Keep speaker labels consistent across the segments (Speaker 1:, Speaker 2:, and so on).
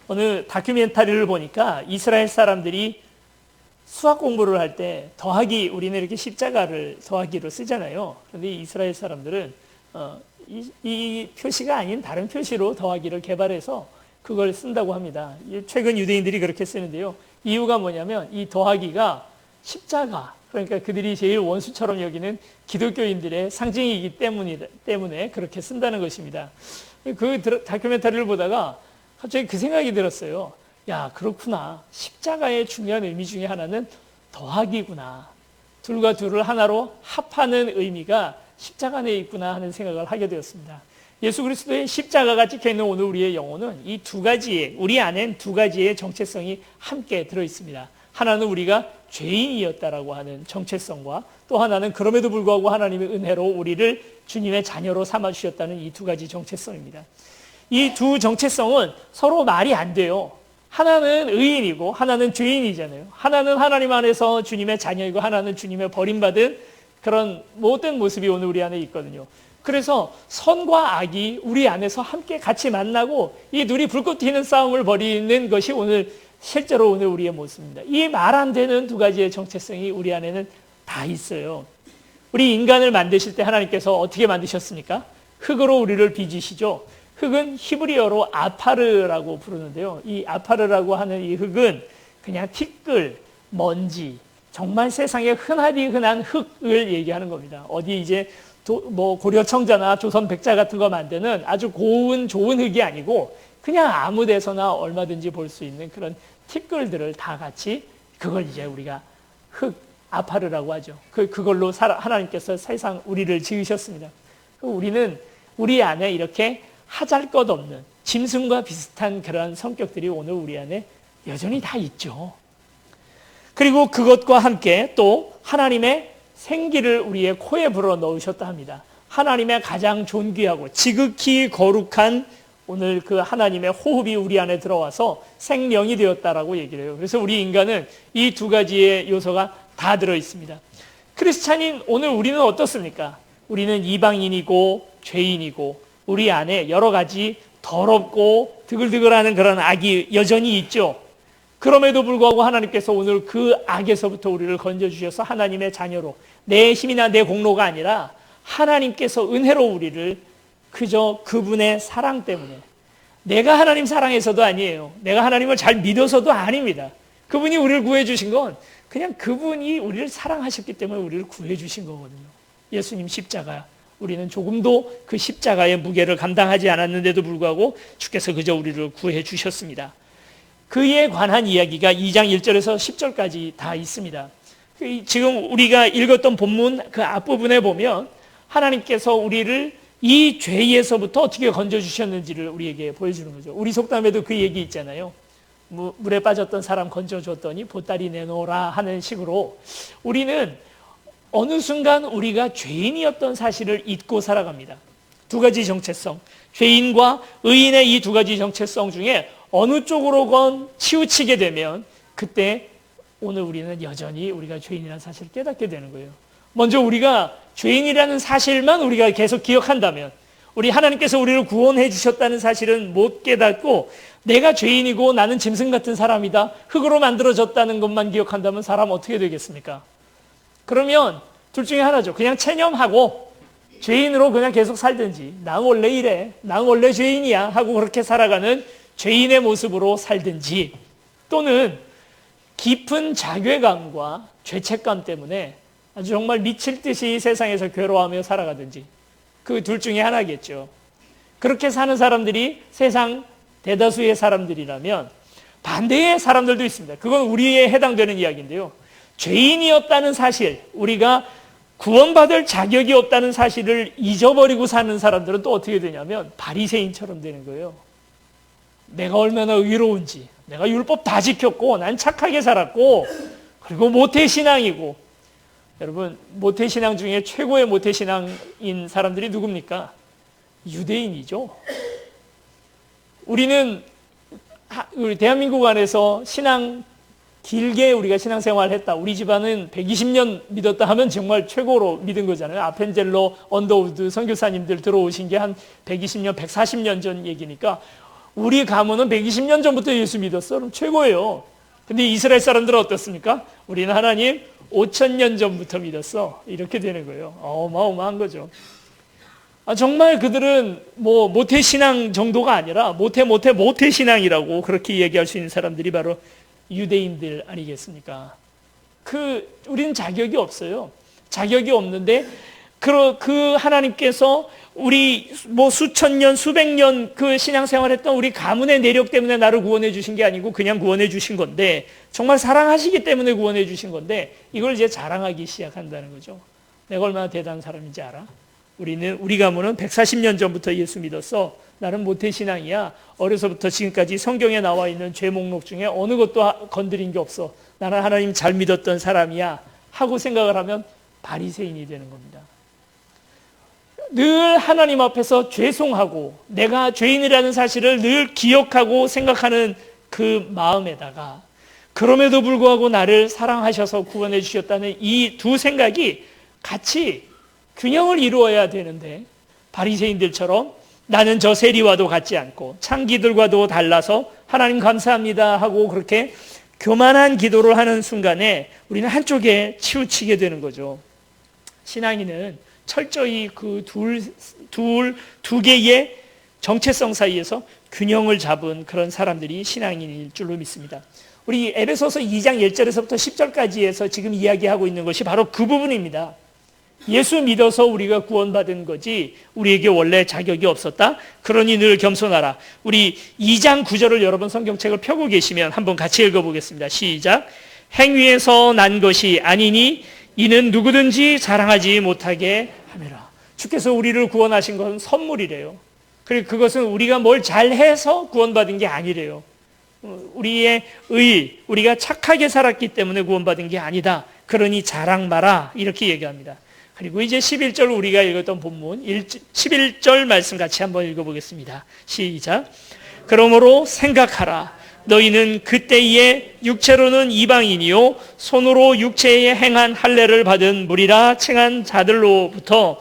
Speaker 1: 어느 다큐멘터리를 보니까 이스라엘 사람들이 수학 공부를 할 때 더하기, 우리는 이렇게 십자가를 더하기로 쓰잖아요. 그런데 이스라엘 사람들은 이 표시가 아닌 다른 표시로 더하기를 개발해서 그걸 쓴다고 합니다. 최근 유대인들이 그렇게 쓰는데요. 이유가 뭐냐면 이 더하기가 십자가, 그러니까 그들이 제일 원수처럼 여기는 기독교인들의 상징이기 때문에 그렇게 쓴다는 것입니다. 그 다큐멘터리를 보다가 갑자기 그 생각이 들었어요. 야, 그렇구나. 십자가의 중요한 의미 중에 하나는 더하기구나. 둘과 둘을 하나로 합하는 의미가 십자가 안에 있구나 하는 생각을 하게 되었습니다. 예수 그리스도의 십자가가 찍혀있는 오늘 우리의 영혼은 이 두 가지의, 우리 안엔 두 가지의 정체성이 함께 들어있습니다. 하나는 우리가 죄인이었다라고 하는 정체성과, 또 하나는 그럼에도 불구하고 하나님의 은혜로 우리를 주님의 자녀로 삼아주셨다는 이 두 가지 정체성입니다. 이 두 정체성은 서로 말이 안 돼요. 하나는 의인이고 하나는 죄인이잖아요. 하나는 하나님 안에서 주님의 자녀이고 하나는 주님의 버림받은 그런 모든 모습이 오늘 우리 안에 있거든요. 그래서 선과 악이 우리 안에서 함께 같이 만나고 이 둘이 불꽃 튀는 싸움을 벌이는 것이 실제로 오늘 우리의 모습입니다. 이 말 안 되는 두 가지의 정체성이 우리 안에는 다 있어요. 우리 인간을 만드실 때 하나님께서 어떻게 만드셨습니까? 흙으로 우리를 빚으시죠. 흙은 히브리어로 아파르라고 부르는데요. 이 아파르라고 하는 이 흙은 그냥 티끌, 먼지, 정말 세상에 흔하디 흔한 흙을 얘기하는 겁니다. 어디 이제 고려 청자나 조선 백자 같은 거 만드는 아주 고운 좋은 흙이 아니고 그냥 아무 데서나 얼마든지 볼 수 있는 그런 티끌들을 다 같이, 그걸 이제 우리가 흙, 아파르라고 하죠. 그걸로 하나님께서 세상 우리를 지으셨습니다. 우리는 우리 안에 이렇게 하잘것없는 짐승과 비슷한 그런 성격들이 오늘 우리 안에 여전히 다 있죠. 그리고 그것과 함께 또 하나님의 생기를 우리의 코에 불어 넣으셨다 합니다. 하나님의 가장 존귀하고 지극히 거룩한 오늘 그 하나님의 호흡이 우리 안에 들어와서 생명이 되었다라고 얘기를 해요. 그래서 우리 인간은 이 두 가지의 요소가 다 들어 있습니다. 크리스찬인 오늘 우리는 어떻습니까? 우리는 이방인이고 죄인이고 우리 안에 여러 가지 더럽고 드글드글하는 그런 악이 여전히 있죠. 그럼에도 불구하고 하나님께서 오늘 그 악에서부터 우리를 건져주셔서 하나님의 자녀로, 내 힘이나 내 공로가 아니라 하나님께서 은혜로 우리를 그저 그분의 사랑 때문에, 내가 하나님 사랑해서도 아니에요. 내가 하나님을 잘 믿어서도 아닙니다. 그분이 우리를 구해주신 건 그냥 그분이 우리를 사랑하셨기 때문에 우리를 구해주신 거거든요. 예수님 십자가, 우리는 조금도 그 십자가의 무게를 감당하지 않았는데도 불구하고 주께서 그저 우리를 구해 주셨습니다. 그에 관한 이야기가 2장 1절에서 10절까지 다 있습니다. 지금 우리가 읽었던 본문 그 앞부분에 보면 하나님께서 우리를 이 죄에서부터 어떻게 건져주셨는지를 우리에게 보여주는 거죠. 우리 속담에도 그 얘기 있잖아요. 물에 빠졌던 사람 건져줬더니 보따리 내놓으라 하는 식으로 우리는 어느 순간 우리가 죄인이었던 사실을 잊고 살아갑니다. 두 가지 정체성, 죄인과 의인의 이 두 가지 정체성 중에 어느 쪽으로건 치우치게 되면 그때 오늘 우리는 여전히 우리가 죄인이라는 사실을 깨닫게 되는 거예요. 먼저 우리가 죄인이라는 사실만 우리가 계속 기억한다면, 우리 하나님께서 우리를 구원해 주셨다는 사실은 못 깨닫고 내가 죄인이고 나는 짐승 같은 사람이다, 흙으로 만들어졌다는 것만 기억한다면 사람 어떻게 되겠습니까? 그러면 둘 중에 하나죠. 그냥 체념하고 죄인으로 그냥 계속 살든지, 난 원래 이래, 난 원래 죄인이야 하고 그렇게 살아가는 죄인의 모습으로 살든지, 또는 깊은 자괴감과 죄책감 때문에 아주 정말 미칠 듯이 세상에서 괴로워하며 살아가든지, 그 둘 중에 하나겠죠. 그렇게 사는 사람들이 세상 대다수의 사람들이라면 반대의 사람들도 있습니다. 그건 우리에 해당되는 이야기인데요. 죄인이었다는 사실, 우리가 구원받을 자격이 없다는 사실을 잊어버리고 사는 사람들은 또 어떻게 되냐면 바리새인처럼 되는 거예요. 내가 얼마나 의로운지, 내가 율법 다 지켰고 난 착하게 살았고 그리고 모태신앙이고. 여러분, 모태신앙 중에 최고의 모태신앙인 사람들이 누굽니까? 유대인이죠. 우리 대한민국 안에서 길게 우리가 신앙생활을 했다, 우리 집안은 120년 믿었다 하면 정말 최고로 믿은 거잖아요. 아펜젤러, 언더우드 선교사님들 들어오신 게 한 120년, 140년 전 얘기니까 우리 가문은 120년 전부터 예수 믿었어. 그럼 최고예요. 근데 이스라엘 사람들은 어떻습니까? 우리는 하나님 5,000년 전부터 믿었어. 이렇게 되는 거예요. 어마어마한 거죠. 정말 그들은 뭐 모태신앙 정도가 아니라 모태신앙이라고 그렇게 얘기할 수 있는 사람들이 바로 유대인들 아니겠습니까? 우리는 자격이 없어요. 자격이 없는데 그 하나님께서 우리 수천 년, 수백 년 그 신앙생활했던 우리 가문의 내력 때문에 나를 구원해 주신 게 아니고 그냥 구원해 주신 건데, 정말 사랑하시기 때문에 구원해 주신 건데, 이걸 이제 자랑하기 시작한다는 거죠. 내가 얼마나 대단한 사람인지 알아? 우리 가문은 140년 전부터 예수 믿었어. 나는 모태신앙이야. 어려서부터 지금까지 성경에 나와 있는 죄 목록 중에 어느 것도 건드린 게 없어. 나는 하나님 잘 믿었던 사람이야 하고 생각을 하면 바리새인이 되는 겁니다. 늘 하나님 앞에서 죄송하고 내가 죄인이라는 사실을 늘 기억하고 생각하는 그 마음에다가, 그럼에도 불구하고 나를 사랑하셔서 구원해 주셨다는 이 두 생각이 같이 균형을 이루어야 되는데, 바리새인들처럼 나는 저 세리와도 같지 않고 창기들과도 달라서 하나님 감사합니다 하고 그렇게 교만한 기도를 하는 순간에 우리는 한쪽에 치우치게 되는 거죠. 신앙인은 철저히 그 두 개의 정체성 사이에서 균형을 잡은 그런 사람들이 신앙인일 줄로 믿습니다. 우리 에베소서 2장 1절에서부터 10절까지에서 지금 이야기하고 있는 것이 바로 그 부분입니다. 예수 믿어서 우리가 구원받은 거지 우리에게 원래 자격이 없었다. 그러니 늘 겸손하라. 우리 2장 9절을 여러분 성경책을 펴고 계시면 한번 같이 읽어보겠습니다. 시작. 행위에서 난 것이 아니니 이는 누구든지 자랑하지 못하게 함이라. 주께서 우리를 구원하신 것은 선물이래요. 그리고 그것은 우리가 뭘 잘해서 구원받은 게 아니래요. 우리의 우리가 착하게 살았기 때문에 구원받은 게 아니다. 그러니 자랑 마라. 이렇게 얘기합니다. 그리고 이제 11절 우리가 읽었던 본문 11절 말씀 같이 한번 읽어보겠습니다. 시작. 그러므로 생각하라. 너희는 그때에 육체로는 이방인이요 손으로 육체에 행한 할례를 받은 무리라 칭한 자들로부터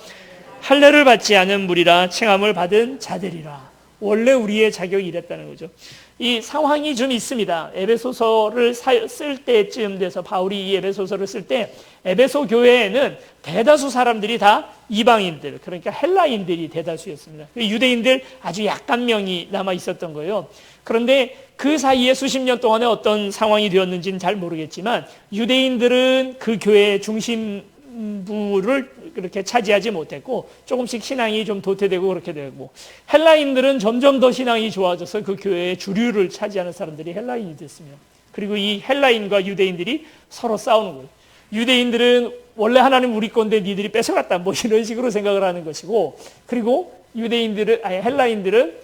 Speaker 1: 할례를 받지 않은 무리라 칭함을 받은 자들이라. 원래 우리의 자격이 이랬다는 거죠. 이 상황이 좀 있습니다. 에베소서를 쓸 때쯤 돼서 바울이 이 에베소서를 쓸 때 에베소 교회에는 대다수 사람들이 다 이방인들, 그러니까 헬라인들이 대다수였습니다. 유대인들 아주 약간 명이 남아 있었던 거예요. 그런데 그 사이에 수십 년 동안에 어떤 상황이 되었는지는 잘 모르겠지만 유대인들은 그 교회의 중심부를 그렇게 차지하지 못했고 조금씩 신앙이 좀 도태되고 그렇게 되고, 헬라인들은 점점 더 신앙이 좋아져서 그 교회의 주류를 차지하는 사람들이 헬라인이 됐습니다. 그리고 이 헬라인과 유대인들이 서로 싸우는 거예요. 유대인들은 원래 하나님 우리 건데 니들이 뺏어갔다 뭐 이런 식으로 생각을 하는 것이고, 그리고 헬라인들은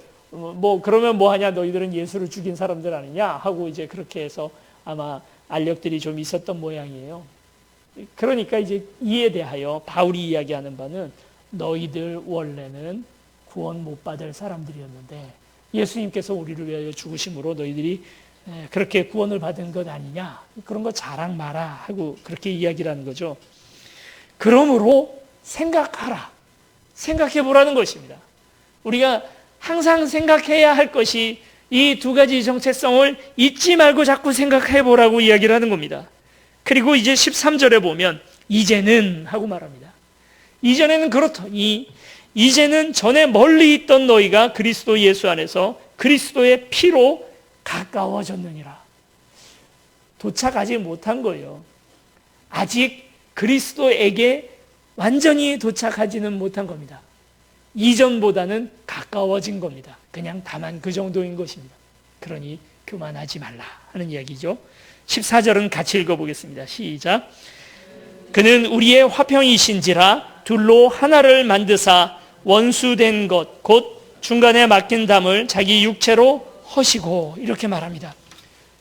Speaker 1: 그러면 뭐 하냐, 너희들은 예수를 죽인 사람들 아니냐 하고 이제 그렇게 해서 아마 알력들이 좀 있었던 모양이에요. 그러니까 이제 이에 대하여 바울이 이야기하는 바는 너희들 원래는 구원 못 받을 사람들이었는데 예수님께서 우리를 위하여 죽으심으로 너희들이 그렇게 구원을 받은 것 아니냐, 그런 거 자랑 마라 하고 그렇게 이야기를 하는 거죠. 그러므로 생각하라, 생각해 보라는 것입니다. 우리가 항상 생각해야 할 것이 이 두 가지 정체성을 잊지 말고 자꾸 생각해 보라고 이야기를 하는 겁니다. 그리고 이제 13절에 보면 이제는 하고 말합니다. 이전에는 그렇더니 이제는 전에 멀리 있던 너희가 그리스도 예수 안에서 그리스도의 피로 가까워졌느니라. 도착하지 못한 거예요. 아직 그리스도에게 완전히 도착하지는 못한 겁니다. 이전보다는 가까워진 겁니다. 그냥 다만 그 정도인 것입니다. 그러니 교만하지 말라 하는 이야기죠. 14절은 같이 읽어보겠습니다. 시작. 그는 우리의 화평이신지라 둘로 하나를 만드사 원수된 것 곧 중간에 막힌 담을 자기 육체로 허시고, 이렇게 말합니다.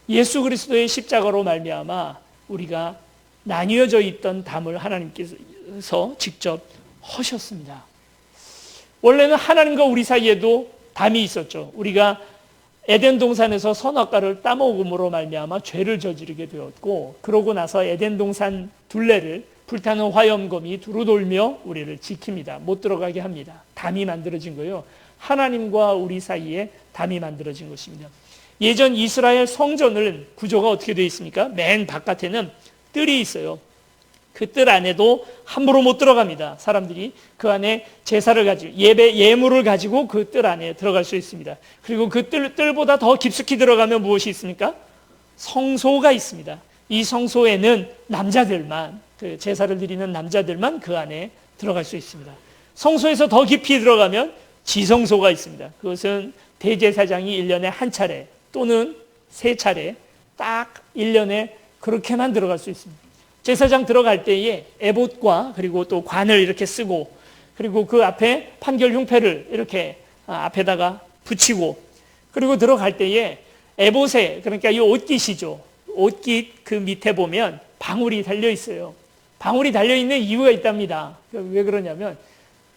Speaker 1: 예수 그리스도의 십자가로 말미암아 우리가 나뉘어져 있던 담을 하나님께서 직접 허셨습니다. 원래는 하나님과 우리 사이에도 담이 있었죠. 우리가 에덴 동산에서 선악과를 따먹음으로 말미암아 죄를 저지르게 되었고, 그러고 나서 에덴 동산 둘레를 불타는 화염검이 두루 돌며 우리를 지킵니다. 못 들어가게 합니다. 담이 만들어진 거예요. 하나님과 우리 사이에 담이 만들어진 것입니다. 예전 이스라엘 성전을 구조가 어떻게 되어 있습니까? 맨 바깥에는 뜰이 있어요. 그 뜰 안에도 함부로 못 들어갑니다. 사람들이 그 안에 제사를 가지고 예물을 가지고 그 뜰 안에 들어갈 수 있습니다. 그리고 그 뜰보다 더 깊숙이 들어가면 무엇이 있습니까? 성소가 있습니다. 이 성소에는 남자들만, 그 제사를 드리는 남자들만 그 안에 들어갈 수 있습니다. 성소에서 더 깊이 들어가면 지성소가 있습니다. 그것은 대제사장이 1년에 한 차례 또는 3차례 딱 1년에 그렇게만 들어갈 수 있습니다. 제사장 들어갈 때에 에봇과 그리고 또 관을 이렇게 쓰고, 그리고 그 앞에 판결 흉패를 이렇게 앞에다가 붙이고, 그리고 들어갈 때에 에봇에, 그러니까 이 옷깃이죠. 옷깃 그 밑에 보면 방울이 달려 있어요. 방울이 달려 있는 이유가 있답니다. 왜 그러냐면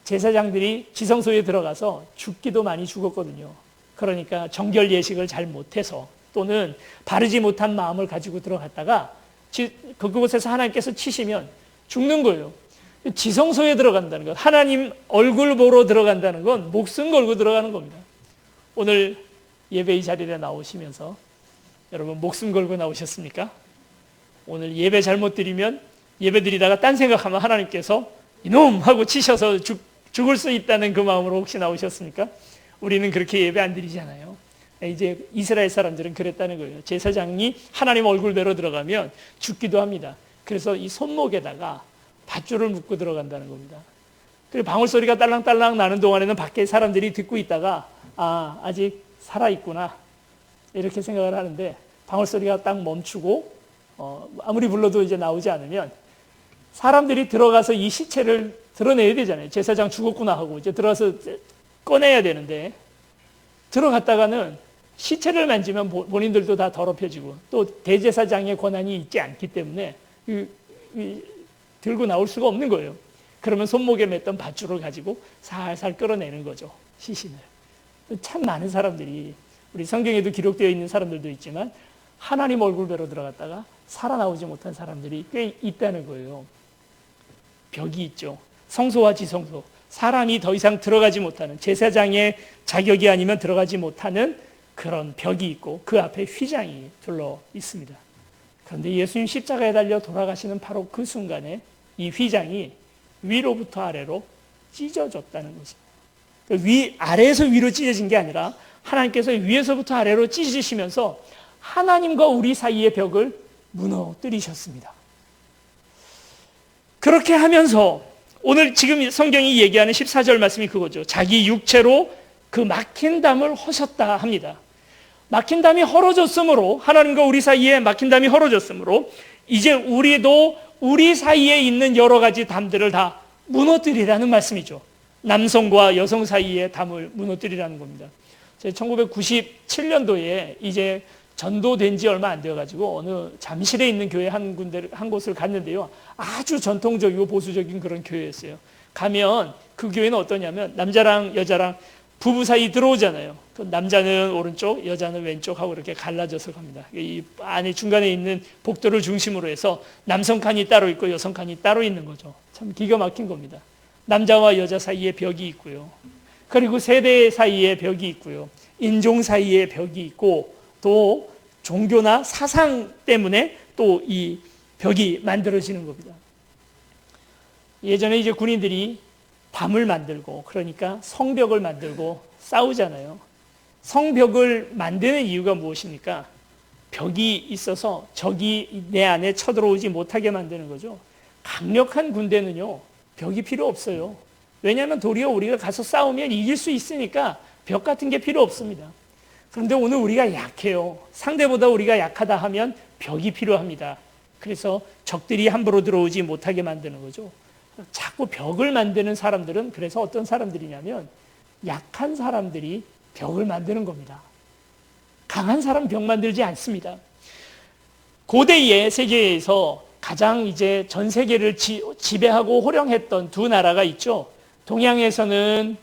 Speaker 1: 제사장들이 지성소에 들어가서 죽기도 많이 죽었거든요. 그러니까 정결 예식을 잘 못해서 또는 바르지 못한 마음을 가지고 들어갔다가 그곳에서 하나님께서 치시면 죽는 거예요. 지성소에 들어간다는 것, 하나님 얼굴 보러 들어간다는 건 목숨 걸고 들어가는 겁니다. 오늘 예배의 자리에 나오시면서 여러분 목숨 걸고 나오셨습니까? 오늘 예배 잘못 드리면, 예배 드리다가 딴 생각하면 하나님께서 이놈 하고 치셔서 죽을 수 있다는 그 마음으로 혹시 나오셨습니까? 우리는 그렇게 예배 안 드리잖아요. 이제 이스라엘 사람들은 그랬다는 거예요. 제사장이 하나님 얼굴 뵈러 들어가면 죽기도 합니다. 그래서 이 손목에다가 밧줄을 묶고 들어간다는 겁니다. 그리고 방울 소리가 딸랑딸랑 나는 동안에는 밖에 사람들이 듣고 있다가 아직 살아있구나 이렇게 생각을 하는데, 방울 소리가 딱 멈추고 아무리 불러도 이제 나오지 않으면 사람들이 들어가서 이 시체를 드러내야 되잖아요. 제사장 죽었구나 하고 이제 들어가서 꺼내야 되는데, 들어갔다가는 시체를 만지면 본인들도 다 더럽혀지고 또 대제사장의 권한이 있지 않기 때문에 들고 나올 수가 없는 거예요. 그러면 손목에 맸던 밧줄을 가지고 살살 끌어내는 거죠, 시신을. 참 많은 사람들이, 우리 성경에도 기록되어 있는 사람들도 있지만 하나님 얼굴 뵈러 들어갔다가 살아나오지 못한 사람들이 꽤 있다는 거예요. 벽이 있죠. 성소와 지성소, 사람이 더 이상 들어가지 못하는, 제사장의 자격이 아니면 들어가지 못하는 그런 벽이 있고 그 앞에 휘장이 둘러 있습니다. 그런데 예수님 십자가에 달려 돌아가시는 바로 그 순간에 이 휘장이 위로부터 아래로 찢어졌다는 것입니다. 아래에서 위로 찢어진 게 아니라 하나님께서 위에서부터 아래로 찢으시면서 하나님과 우리 사이의 벽을 무너뜨리셨습니다. 그렇게 하면서 오늘 지금 성경이 얘기하는 14절 말씀이 그거죠. 자기 육체로 그 막힌 담을 허셨다 합니다. 막힌 담이 헐어졌으므로, 하나님과 우리 사이에 막힌 담이 헐어졌으므로 이제 우리도 우리 사이에 있는 여러 가지 담들을 다 무너뜨리라는 말씀이죠. 남성과 여성 사이의 담을 무너뜨리라는 겁니다. 제가 1997년도에 이제 전도된 지 얼마 안 되어가지고 어느 잠실에 있는 교회 한 곳을 갔는데요. 아주 전통적이고 보수적인 그런 교회였어요. 가면 그 교회는 어떠냐면 남자랑 여자랑 부부 사이 들어오잖아요. 그 남자는 오른쪽, 여자는 왼쪽 하고 이렇게 갈라져서 갑니다. 이 안에 중간에 있는 복도를 중심으로 해서 남성 칸이 따로 있고 여성 칸이 따로 있는 거죠. 참 기가 막힌 겁니다. 남자와 여자 사이에 벽이 있고요. 그리고 세대 사이에 벽이 있고요. 인종 사이에 벽이 있고 또 종교나 사상 때문에 또 이 벽이 만들어지는 겁니다. 예전에 이제 군인들이 담을 만들고, 그러니까 성벽을 만들고 싸우잖아요. 성벽을 만드는 이유가 무엇입니까? 벽이 있어서 적이 내 안에 쳐들어오지 못하게 만드는 거죠. 강력한 군대는요, 벽이 필요 없어요. 왜냐하면 도리어 우리가 가서 싸우면 이길 수 있으니까 벽 같은 게 필요 없습니다. 그런데 오늘 우리가 약해요. 상대보다 우리가 약하다 하면 벽이 필요합니다. 그래서 적들이 함부로 들어오지 못하게 만드는 거죠. 자꾸 벽을 만드는 사람들은 그래서 어떤 사람들이냐면 약한 사람들이 벽을 만드는 겁니다. 강한 사람 벽 만들지 않습니다. 고대의 세계에서 가장 이제 전 세계를 지배하고 호령했던 두 나라가 있죠. 동양에서는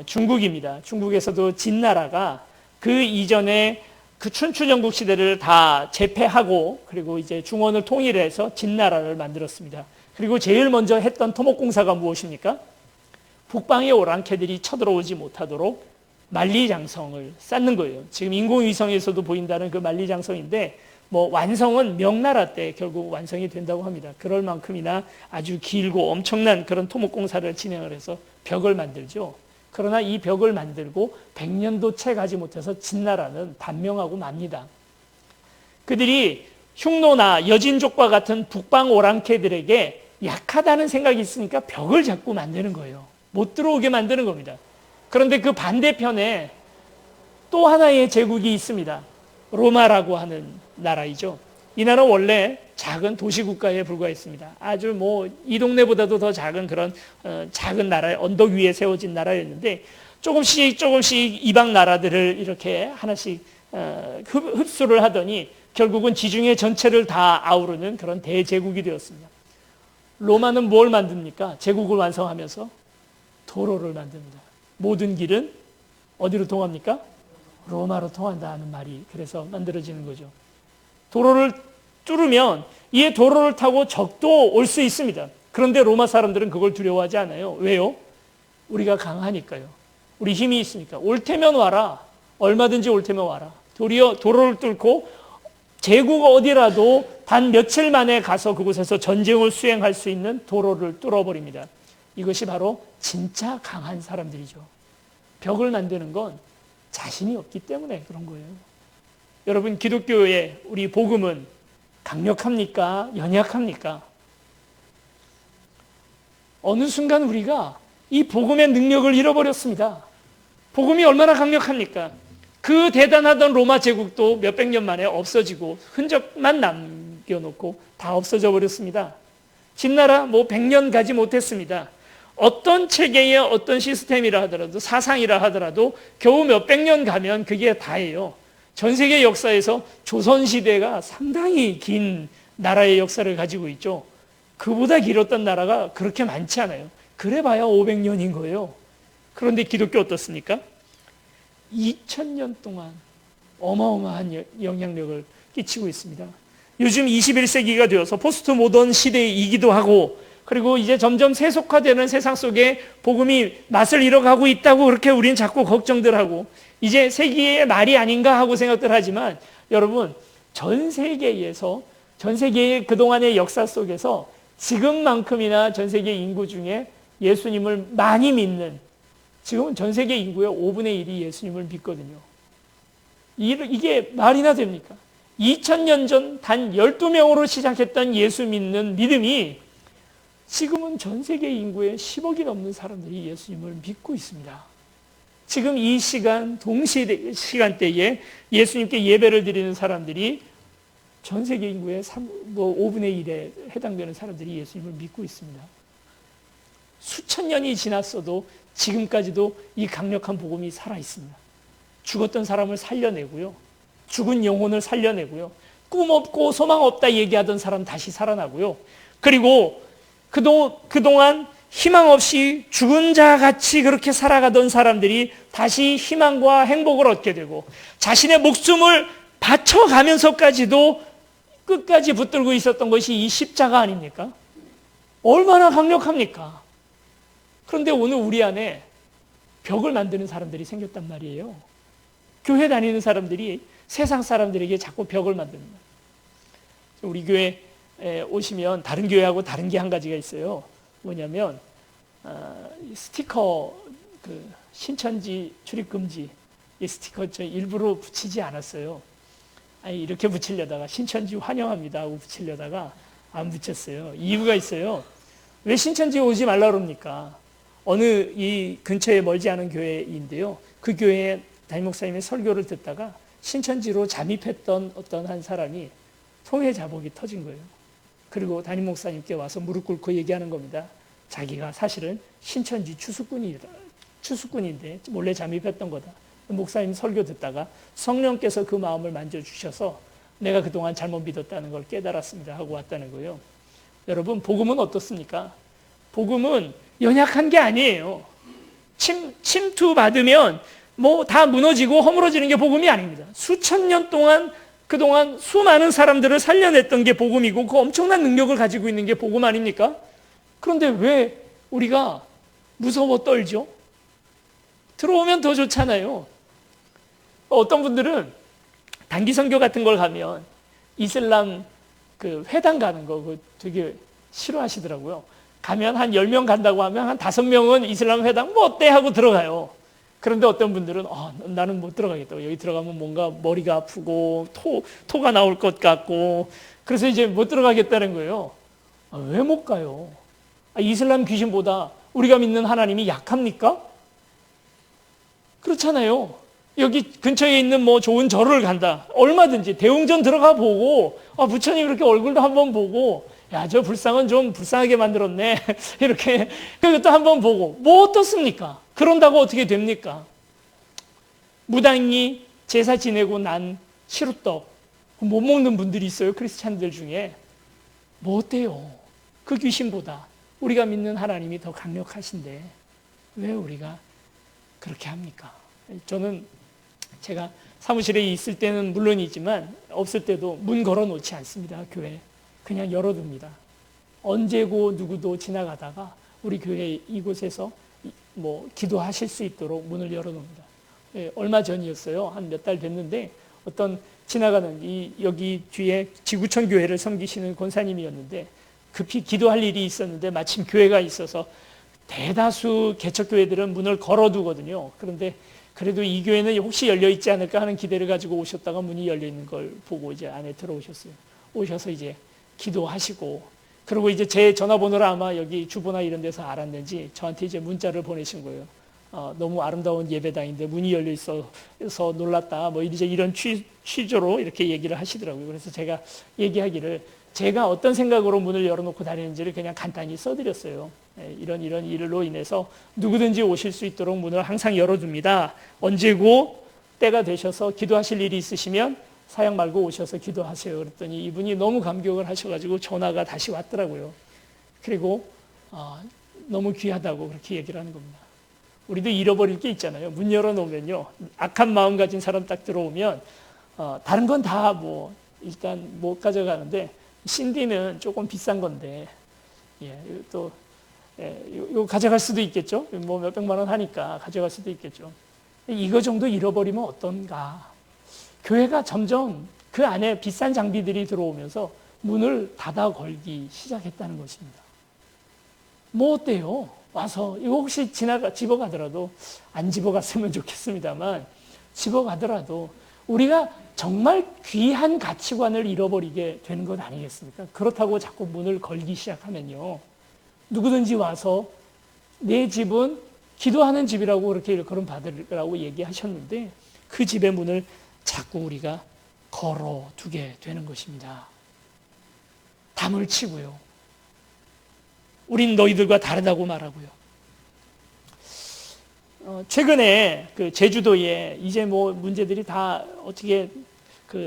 Speaker 1: 중국입니다. 중국에서도 진나라가 그 이전에 그 춘추전국 시대를 다 제패하고 그리고 이제 중원을 통일해서 진나라를 만들었습니다. 그리고 제일 먼저 했던 토목공사가 무엇입니까? 북방의 오랑캐들이 쳐들어오지 못하도록 만리장성을 쌓는 거예요. 지금 인공위성에서도 보인다는 그 만리장성인데 뭐 완성은 명나라 때 결국 완성이 된다고 합니다. 그럴 만큼이나 아주 길고 엄청난 그런 토목공사를 진행을 해서 벽을 만들죠. 그러나 이 벽을 만들고 100년도 채 가지 못해서 진나라는 단명하고 맙니다. 그들이 흉노나 여진족과 같은 북방 오랑캐들에게 약하다는 생각이 있으니까 벽을 자꾸 만드는 거예요. 못 들어오게 만드는 겁니다. 그런데 그 반대편에 또 하나의 제국이 있습니다. 로마라고 하는 나라이죠. 이 나라는 원래 작은 도시국가에 불과했습니다. 아주 뭐 이 동네보다도 더 작은 그런 작은 나라의 언덕 위에 세워진 나라였는데 조금씩 이방 나라들을 이렇게 하나씩 흡수를 하더니 결국은 지중해 전체를 다 아우르는 그런 대제국이 되었습니다. 로마는 뭘 만듭니까? 제국을 완성하면서 도로를 만듭니다. 모든 길은 어디로 통합니까? 로마로 통한다는 말이 그래서 만들어지는 거죠. 도로를 뚫으면 이 도로를 타고 적도 올 수 있습니다. 그런데 로마 사람들은 그걸 두려워하지 않아요. 왜요? 우리가 강하니까요. 우리 힘이 있으니까. 올 테면 와라. 얼마든지 올 테면 와라. 도리어 도로를 뚫고 제국 어디라도 단 며칠 만에 가서 그곳에서 전쟁을 수행할 수 있는 도로를 뚫어버립니다. 이것이 바로 진짜 강한 사람들이죠. 벽을 만드는 건 자신이 없기 때문에 그런 거예요. 여러분, 기독교의 우리 복음은 강력합니까? 연약합니까? 어느 순간 우리가 이 복음의 능력을 잃어버렸습니다. 복음이 얼마나 강력합니까? 그 대단하던 로마 제국도 몇백 년 만에 없어지고 흔적만 남겨놓고 다 없어져 버렸습니다. 진나라 뭐 100년 가지 못했습니다. 어떤 체계의 어떤 시스템이라 하더라도 사상이라 하더라도 겨우 몇백 년 가면 그게 다예요. 전 세계 역사에서 조선시대가 상당히 긴 나라의 역사를 가지고 있죠. 그보다 길었던 나라가 그렇게 많지 않아요. 그래봐야 500년인 거예요. 그런데 기독교 어떻습니까? 2000년 동안 어마어마한 영향력을 끼치고 있습니다. 요즘 21세기가 되어서 포스트 모던 시대이기도 하고 그리고 이제 점점 세속화되는 세상 속에 복음이 맛을 잃어가고 있다고 그렇게 우리는 자꾸 걱정들 하고 이제 세기의 말이 아닌가 하고 생각들 하지만 여러분, 전 세계의 그동안의 역사 속에서 지금만큼이나 전 세계 인구 중에 예수님을 많이 믿는, 지금은 전 세계 인구의 5분의 1이 예수님을 믿거든요. 이게 말이나 됩니까? 2000년 전 단 12명으로 시작했던 예수 믿는 믿음이 지금은 전 세계 인구의 10억이 넘는 사람들이 예수님을 믿고 있습니다. 지금 이 시간, 시간대에 예수님께 예배를 드리는 사람들이 전 세계 인구의 5분의 1에 해당되는 사람들이 예수님을 믿고 있습니다. 수천 년이 지났어도 지금까지도 이 강력한 복음이 살아있습니다. 죽었던 사람을 살려내고요. 죽은 영혼을 살려내고요. 꿈 없고 소망 없다 얘기하던 사람 다시 살아나고요. 그리고 그동안 희망 없이 죽은 자 같이 그렇게 살아가던 사람들이 다시 희망과 행복을 얻게 되고 자신의 목숨을 바쳐가면서까지도 끝까지 붙들고 있었던 것이 이 십자가 아닙니까? 얼마나 강력합니까? 그런데 오늘 우리 안에 벽을 만드는 사람들이 생겼단 말이에요. 교회 다니는 사람들이 세상 사람들에게 자꾸 벽을 만듭니다. 우리 교회에 오시면 다른 교회하고 다른 게 한 가지가 있어요. 뭐냐면 스티커, 신천지 출입금지 이 스티커 저 일부러 붙이지 않았어요. 아니, 이렇게 붙이려다가 신천지 환영합니다 하고 붙이려다가 안 붙였어요. 이유가 있어요. 왜 신천지 오지 말라 그럽니까? 어느 이 근처에 멀지 않은 교회인데요. 그 교회에 담임 목사님의 설교를 듣다가 신천지로 잠입했던 어떤 한 사람이 통해 자복이 터진 거예요. 그리고 담임 목사님께 와서 무릎 꿇고 얘기하는 겁니다. 자기가 사실은 신천지 추수꾼인데 몰래 잠입했던 거다. 목사님 설교 듣다가 성령께서 그 마음을 만져주셔서 내가 그동안 잘못 믿었다는 걸 깨달았습니다 하고 왔다는 거예요. 여러분, 복음은 어떻습니까? 복음은 연약한 게 아니에요. 침투받으면 뭐 다 무너지고 허물어지는 게 복음이 아닙니다. 수천 년 동안 그동안 수많은 사람들을 살려냈던 게 복음이고 그 엄청난 능력을 가지고 있는 게 복음 아닙니까? 그런데 왜 우리가 무서워 떨죠? 들어오면 더 좋잖아요. 어떤 분들은 단기 선교 같은 걸 가면 이슬람 그 회당 가는 거 그거 되게 싫어하시더라고요. 가면 한 10명 간다고 하면 한 5명은 이슬람 회당 뭐 어때 하고 들어가요. 그런데 어떤 분들은 나는 못 들어가겠다고. 여기 들어가면 뭔가 머리가 아프고 토가 나올 것 같고 그래서 이제 못 들어가겠다는 거예요. 왜 못 가요? 이슬람 귀신보다 우리가 믿는 하나님이 약합니까? 그렇잖아요. 여기 근처에 있는 뭐 좋은 절을 간다. 얼마든지 대웅전 들어가 보고 부처님 이렇게 얼굴도 한번 보고 야, 저 불상은 좀 불쌍하게 만들었네. 이렇게 그것도 한번 보고 뭐 어떻습니까? 그런다고 어떻게 됩니까? 무당이 제사 지내고 난 시루떡 못 먹는 분들이 있어요. 크리스찬들 중에. 뭐 어때요? 그 귀신보다 우리가 믿는 하나님이 더 강력하신데 왜 우리가 그렇게 합니까? 저는 제가 사무실에 있을 때는 물론이지만 없을 때도 문 걸어 놓지 않습니다. 교회 그냥 열어둡니다. 언제고 누구도 지나가다가 우리 교회 이곳에서 뭐 기도하실 수 있도록 문을 열어놓습니다. 얼마 전이었어요. 한 몇 달 됐는데 어떤 지나가는 여기 뒤에 지구촌 교회를 섬기시는 권사님이었는데 급히 기도할 일이 있었는데 마침 교회가 있어서 대다수 개척교회들은 문을 걸어두거든요. 그런데 그래도 이 교회는 혹시 열려있지 않을까 하는 기대를 가지고 오셨다가 문이 열려있는 걸 보고 이제 안에 들어오셨어요. 오셔서 이제 기도하시고 그리고 이제 제 전화번호를 아마 여기 주보나 이런 데서 알았는지 저한테 이제 문자를 보내신 거예요. 너무 아름다운 예배당인데 문이 열려 있어서 놀랐다. 뭐 이제 이런 취조로 이렇게 얘기를 하시더라고요. 그래서 제가 얘기하기를 제가 어떤 생각으로 문을 열어놓고 다니는지를 그냥 간단히 써드렸어요. 이런 일로 인해서 누구든지 오실 수 있도록 문을 항상 열어둡니다. 언제고 때가 되셔서 기도하실 일이 있으시면 사양 말고 오셔서 기도하세요. 그랬더니 이분이 너무 감격을 하셔가지고 전화가 다시 왔더라고요. 그리고 너무 귀하다고 그렇게 얘기를 하는 겁니다. 우리도 잃어버릴 게 있잖아요. 문 열어놓으면요. 악한 마음 가진 사람 딱 들어오면 다른 건 다 뭐 일단 못 가져가는데 신디는 조금 비싼 건데 또 이거 가져갈 수도 있겠죠. 뭐 몇백만 원 하니까 가져갈 수도 있겠죠. 이거 정도 잃어버리면 어떤가. 교회가 점점 그 안에 비싼 장비들이 들어오면서 문을 닫아 걸기 시작했다는 것입니다. 뭐 어때요? 와서 이거 혹시 집어가더라도 안 집어갔으면 좋겠습니다만 집어가더라도 우리가 정말 귀한 가치관을 잃어버리게 되는 것 아니겠습니까? 그렇다고 자꾸 문을 걸기 시작하면요. 누구든지 와서 내 집은 기도하는 집이라고 그렇게 일컬음 받으라고 얘기하셨는데 그 집의 문을 자꾸 우리가 걸어두게 되는 것입니다. 담을 치고요. 우린 너희들과 다르다고 말하고요. 최근에 그 제주도에 이제 뭐 문제들이 다 어떻게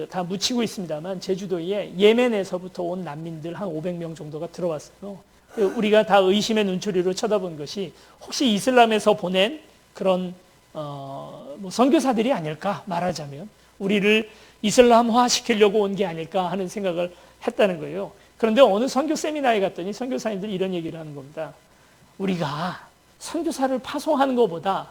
Speaker 1: 다 묻히고 있습니다만 제주도에 예멘에서부터 온 난민들 한 500명 정도가 들어왔어요. 우리가 다 의심의 눈초리로 쳐다본 것이 혹시 이슬람에서 보낸 그런 뭐 선교사들이 아닐까 말하자면 우리를 이슬람화 시키려고 온 게 아닐까 하는 생각을 했다는 거예요. 그런데 어느 선교 세미나에 갔더니 선교사님들이 이런 얘기를 하는 겁니다. 우리가 선교사를 파송하는 것보다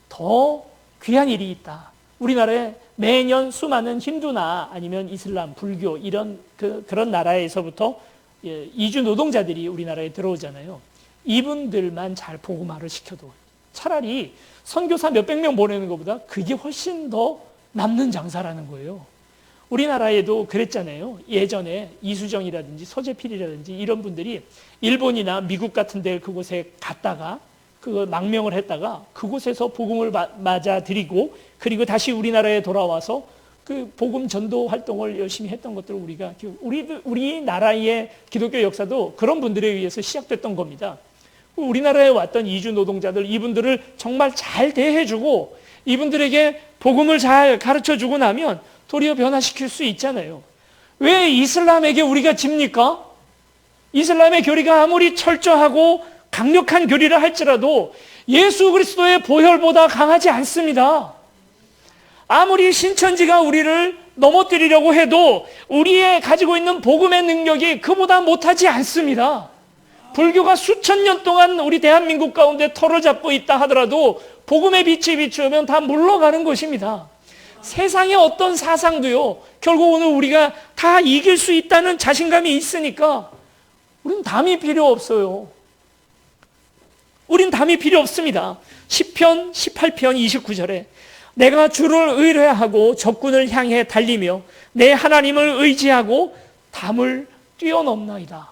Speaker 1: 더 귀한 일이 있다. 우리나라에 매년 수많은 힌두나 아니면 이슬람, 불교 이런 그런 나라에서부터 이주 노동자들이 우리나라에 들어오잖아요. 이분들만 잘 복음화를 시켜도 차라리 선교사 몇백 명 보내는 것보다 그게 훨씬 더 남는 장사라는 거예요. 우리나라에도 그랬잖아요. 예전에 이수정이라든지 서재필이라든지 이런 분들이 일본이나 미국 같은 데 그곳에 갔다가 그거 망명을 했다가 그곳에서 복음을 맞아들이고 그리고 다시 우리나라에 돌아와서 그 복음 전도 활동을 열심히 했던 것들을 우리나라의 기독교 역사도 그런 분들에 의해서 시작됐던 겁니다. 우리나라에 왔던 이주 노동자들 이분들을 정말 잘 대해주고 이분들에게 복음을 잘 가르쳐주고 나면 도리어 변화시킬 수 있잖아요. 왜 이슬람에게 우리가 집니까? 이슬람의 교리가 아무리 철저하고 강력한 교리를 할지라도 예수 그리스도의 보혈보다 강하지 않습니다. 아무리 신천지가 우리를 넘어뜨리려고 해도 우리의 가지고 있는 복음의 능력이 그보다 못하지 않습니다. 불교가 수천 년 동안 우리 대한민국 가운데 터를 잡고 있다 하더라도 복음의 빛이 비추면 다 물러가는 것입니다. 세상의 어떤 사상도요, 결국 오늘 우리가 다 이길 수 있다는 자신감이 있으니까 우린 담이 필요 없어요. 우린 담이 필요 없습니다. 시편 18편 29절에 내가 주를 의뢰하고 적군을 향해 달리며 내 하나님을 의지하고 담을 뛰어넘나이다.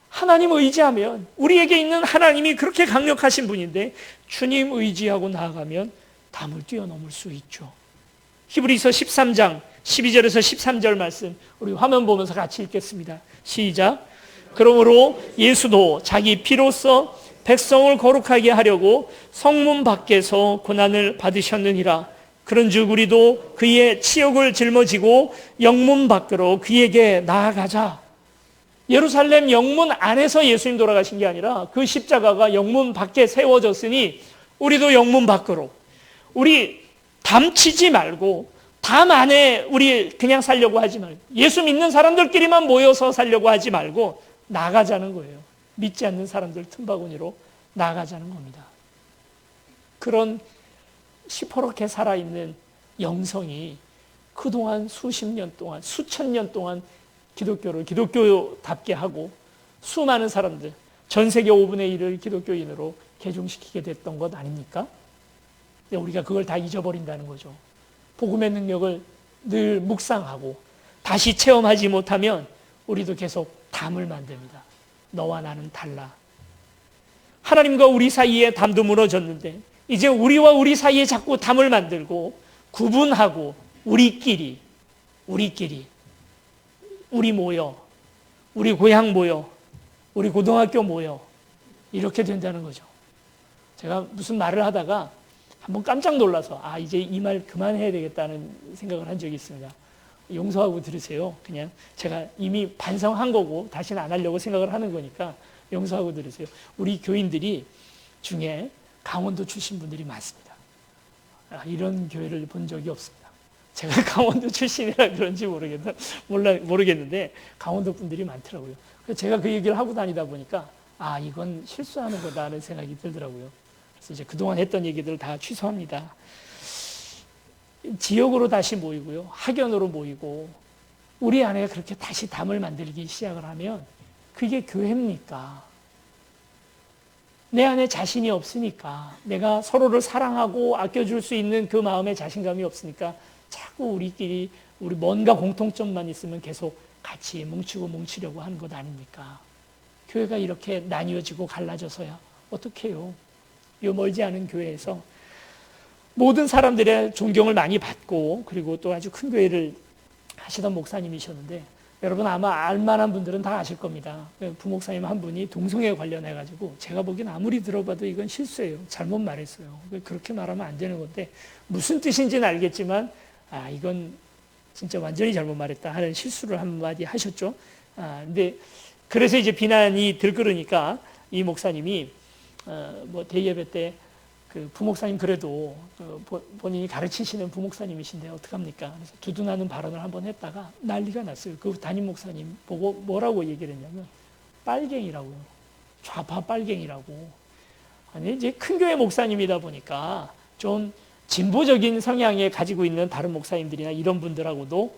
Speaker 1: 하나님 의지하면, 우리에게 있는 하나님이 그렇게 강력하신 분인데 주님 의지하고 나아가면 담을 뛰어넘을 수 있죠. 히브리서 13장 12절에서 13절 말씀 우리 화면 보면서 같이 읽겠습니다. 시작. 그러므로 예수도 자기 피로써 백성을 거룩하게 하려고 성문 밖에서 고난을 받으셨느니라. 그런즉 우리도 그의 치욕을 짊어지고 영문 밖으로 그에게 나아가자. 예루살렘 영문 안에서 예수님 돌아가신 게 아니라 그 십자가가 영문 밖에 세워졌으니 우리도 영문 밖으로, 우리 담치지 말고, 담 안에 우리 그냥 살려고 하지 말고, 예수 믿는 사람들끼리만 모여서 살려고 하지 말고 나가자는 거예요. 믿지 않는 사람들 틈바구니로 나가자는 겁니다. 그런 시퍼렇게 살아있는 영성이 그동안 수십 년 동안, 수천 년 동안 기독교를 기독교답게 하고 수많은 사람들, 전 세계 5분의 1을 기독교인으로 개종시키게 됐던 것 아닙니까? 근데 우리가 그걸 다 잊어버린다는 거죠. 복음의 능력을 늘 묵상하고 다시 체험하지 못하면 우리도 계속 담을 만듭니다. 너와 나는 달라. 하나님과 우리 사이에 담도 무너졌는데 이제 우리와 우리 사이에 자꾸 담을 만들고 구분하고 우리 모여, 우리 고향 모여, 우리 고등학교 모여, 이렇게 된다는 거죠. 제가 무슨 말을 하다가 한번 깜짝 놀라서 이제 이 말 그만해야 되겠다는 생각을 한 적이 있습니다. 용서하고 들으세요. 그냥 제가 이미 반성한 거고 다시는 안 하려고 생각을 하는 거니까 용서하고 들으세요. 우리 교인들이 중에 강원도 출신 분들이 많습니다. 이런 교회를 본 적이 없습니다. 제가 강원도 출신이라 그런지 모르겠는데 강원도 분들이 많더라고요. 그래서 제가 그 얘기를 하고 다니다 보니까 이건 실수하는 거다라는 생각이 들더라고요. 그래서 이제 그동안 했던 얘기들을 다 취소합니다. 지역으로 다시 모이고요. 학연으로 모이고 우리 안에 그렇게 다시 담을 만들기 시작을 하면 그게 교회입니까? 내 안에 자신이 없으니까, 내가 서로를 사랑하고 아껴줄 수 있는 그 마음에 자신감이 없으니까 자꾸 우리 뭔가 공통점만 있으면 계속 같이 뭉치려고 하는 것 아닙니까? 교회가 이렇게 나뉘어지고 갈라져서야 어떡해요? 이 멀지 않은 교회에서 모든 사람들의 존경을 많이 받고 그리고 또 아주 큰 교회를 하시던 목사님이셨는데 여러분 아마 알만한 분들은 다 아실 겁니다. 부목사님 한 분이 동성애에 관련해가지고 제가 보기엔 아무리 들어봐도 이건 실수예요. 잘못 말했어요. 그렇게 말하면 안 되는 건데 무슨 뜻인지는 알겠지만 이건 진짜 완전히 잘못 말했다 하는 실수를 한마디 하셨죠. 근데 그래서 이제 비난이 들끓으니까 이 목사님이 대예배 때 그 부목사님 그래도 본인이 가르치시는 부목사님이신데 어떡합니까? 그래서 두둔하는 발언을 한번 했다가 난리가 났어요. 그 담임 목사님 보고 뭐라고 얘기를 했냐면 빨갱이라고요. 좌파 빨갱이라고. 아니 이제 큰 교회 목사님이다 보니까 좀 진보적인 성향에 가지고 있는 다른 목사님들이나 이런 분들하고도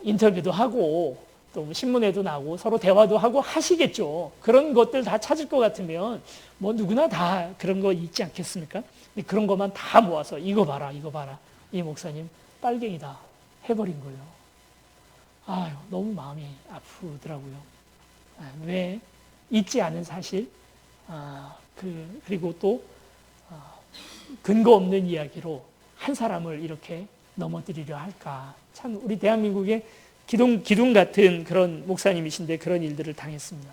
Speaker 1: 인터뷰도 하고 또 신문에도 나오고 서로 대화도 하고 하시겠죠. 그런 것들 다 찾을 것 같으면 누구나 다 그런 거 있지 않겠습니까? 근데 그런 것만 다 모아서 이거 봐라. 이 목사님 빨갱이다 해버린 거예요. 너무 마음이 아프더라고요. 왜 있지 않은 사실, 그리고 또 근거 없는 이야기로 한 사람을 이렇게 넘어뜨리려 할까? 참 우리 대한민국의 기둥 같은 그런 목사님이신데 그런 일들을 당했습니다.